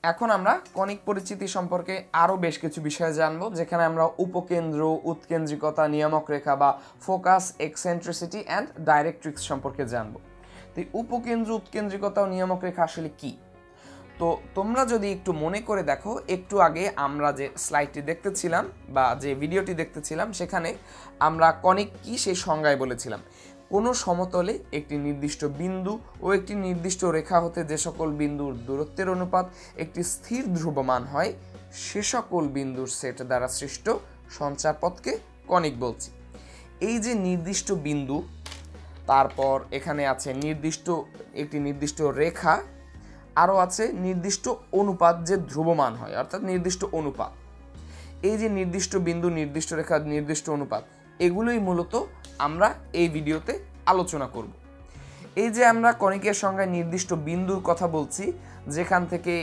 এখন আমরা কণিক পরিচিতি সম্পর্কে আরও বেশ কিছু বিষয় জানবো, যেখানে আমরা উপকেন্দ্র, উৎকেন্দ্রিকতা, নিয়ামক রেখা বা ফোকাস, এক্সেন্ট্রিসিটি অ্যান্ড ডাইরেক্ট্রিক্স সম্পর্কে জানবো। তো উপকেন্দ্র, উৎকেন্দ্রিকতা ও নিয়ামক রেখা আসলে কি? তো তোমরা যদি একটু মনে করে দেখো, একটু আগে আমরা যে স্লাইডটি দেখতেছিলাম বা যে ভিডিওটি দেখতেছিলাম, সেখানে আমরা কণিক কি সেই সংজ্ঞায় বলেছিলাম, কোনো সমতলে একটি নির্দিষ্ট বিন্দু ও একটি নির্দিষ্ট রেখা হতে যে সকল বিন্দুর দূরত্বের অনুপাত একটি স্থির ধ্রুবমান হয়, সে সকল বিন্দুর সেট দ্বারা সৃষ্ট সঞ্চারপথকে কণিক বলছি। এই যে নির্দিষ্ট বিন্দু, তারপর এখানে আছে একটি নির্দিষ্ট রেখা, আরও আছে নির্দিষ্ট অনুপাত যে ধ্রুবমান হয়, অর্থাৎ নির্দিষ্ট অনুপাত। এই যে নির্দিষ্ট বিন্দু, নির্দিষ্ট রেখা, নির্দিষ্ট অনুপাত, এগুলোই মূলত আমরা এই ভিডিওতে আলোচনা করব। এই যে আমরা কণিকের সংজ্ঞায় নির্দিষ্ট বিন্দুর কথা বলছি, যেখান থেকে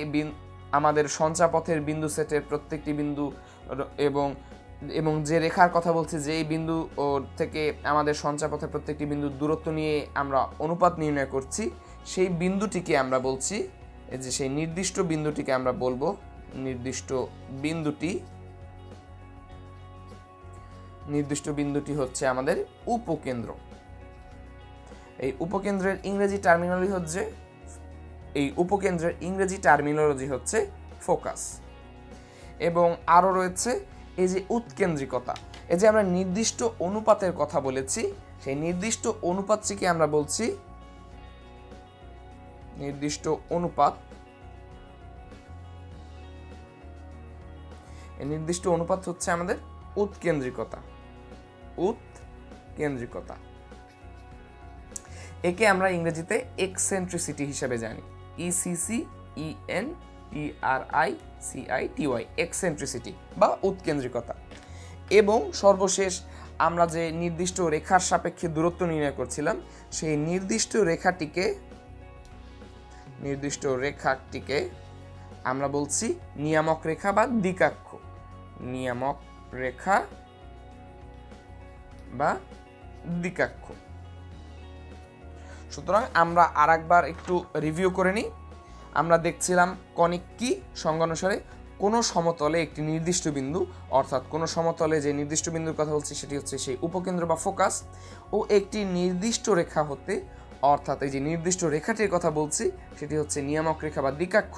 আমাদের সঞ্চারপথের বিন্দু সেটের প্রত্যেকটি বিন্দু এবং যে রেখার কথা বলছি, যে এই বিন্দু থেকে আমাদের সঞ্চারপথের প্রত্যেকটি বিন্দুর দূরত্ব নিয়ে আমরা অনুপাত নির্ণয় করছি, সেই বিন্দুটিকে আমরা বলছি, এই যে সেই নির্দিষ্ট বিন্দুটিকে আমরা বলবো নির্দিষ্ট বিন্দুটি হচ্ছে আমাদের উপকেন্দ্র। এই উপকেন্দ্রের ইংরেজি টার্মিনোলজি হচ্ছে ফোকাস। এবং আরও রয়েছে এই যে উৎকেন্দ্রিকতা। এই যে আমরা নির্দিষ্ট অনুপাতের কথা বলেছি, সেই নির্দিষ্ট অনুপাতটিকে আমরা বলছি নির্দিষ্ট অনুপাত। এই নির্দিষ্ট অনুপাত হচ্ছে আমাদের উৎকেন্দ্রিকতা। একে আমরা ইংরেজিতে এক্সেন্ট্রিসিটি হিসেবে জানি, ECCENTRICITY, এক্সেন্ট্রিসিটি বা উৎকেন্দ্রিকতা। এবং সর্বশেষ আমরা যে নির্দিষ্ট রেখার সাপেক্ষে দূরত্ব নির্ণয় করছিলাম, সেই নির্দিষ্ট রেখাটিকে আমরা বলছি নিয়ামক রেখা বা দ্বিকাক্ষ। নিয়ামক রেখা বা দ্বিকাক্ষ। সুতরাং আমরা আরেকবার একটু রিভিউ করে নিই। আমরা দেখছিলাম কণিক কি সংজ্ঞা অনুসারে কোনো সমতলে একটি নির্দিষ্ট বিন্দু, অর্থাৎ কোনো সমতলে যে নির্দিষ্ট বিন্দুর কথা বলছি সেটি হচ্ছে সেই উপকেন্দ্র বা ফোকাস, ও একটি নির্দিষ্ট রেখা হতে, অর্থাৎ এই যে নির্দিষ্ট রেখাটির কথা বলছি সেটি হচ্ছে নিয়ামক রেখা বা দ্বিকাক্ষ,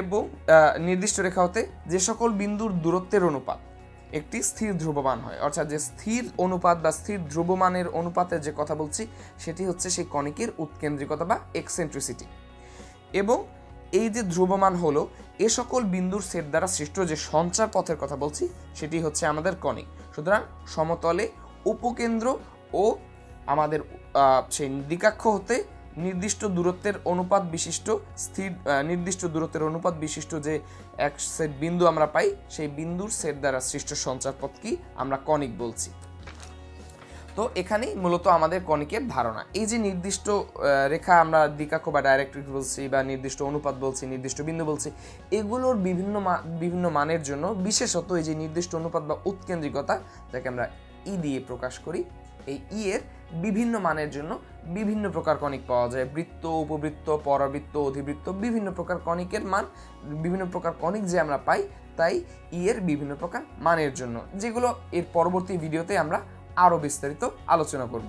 এবং নির্দিষ্ট রেখা হতে যে সকল বিন্দুর দূরত্বের অনুপাত একটি স্থির ধ্রুবমান হয়, অর্থাৎ যে স্থির অনুপাত বা স্থির ধ্রুবমানের অনুপাতের যে কথা বলছি সেটি হচ্ছে সেই কণিকের উৎকেন্দ্রিকতা বা এক্সেন্ট্রিসিটি। এবং এই যে ধ্রুবমান হলো, এ সকল বিন্দুর সেট দ্বারা সৃষ্ট যে সঞ্চার পথের কথা বলছি সেটি হচ্ছে আমাদের কণিক। সুতরাং সমতলে উপকেন্দ্র ও আমাদের সেই দ্বিকাক্ষ হতে নির্দিষ্ট দূরত্বের অনুপাত বিশিষ্ট যে এক সেট বিন্দু আমরা পাই, সেই বিন্দুর সেট দ্বারা সৃষ্ট সঞ্চারপথকে আমরা কণিক বলছি। তো এখানেই মূলত আমাদের কণিকের ধারণা। এই যে নির্দিষ্ট রেখা আমরা দ্বিকাক্ষ বা ডাইরেক্ট্রিক্স বলছি, বা নির্দিষ্ট অনুপাত বলছি, নির্দিষ্ট বিন্দু বলছি, এগুলোর বিভিন্ন মানের জন্য, বিশেষত এই যে নির্দিষ্ট অনুপাত বা উৎকেন্দ্রিকতা, যাকে আমরা ই দিয়ে প্রকাশ করি, এই ই এর বিভিন্ন মানের জন্য বিভিন্ন প্রকার কণিক পাওয়া যায়। বৃত্ত, উপবৃত্ত, পরাবৃত্ত, অধিবৃত্ত, বিভিন্ন প্রকার কণিকের মান, বিভিন্ন প্রকার কণিক যে আমরা পাই, তাই ই এর বিভিন্ন প্রকার মানের জন্য, যেগুলো এর পরবর্তী ভিডিওতে আমরা আরও বিস্তারিত আলোচনা করব।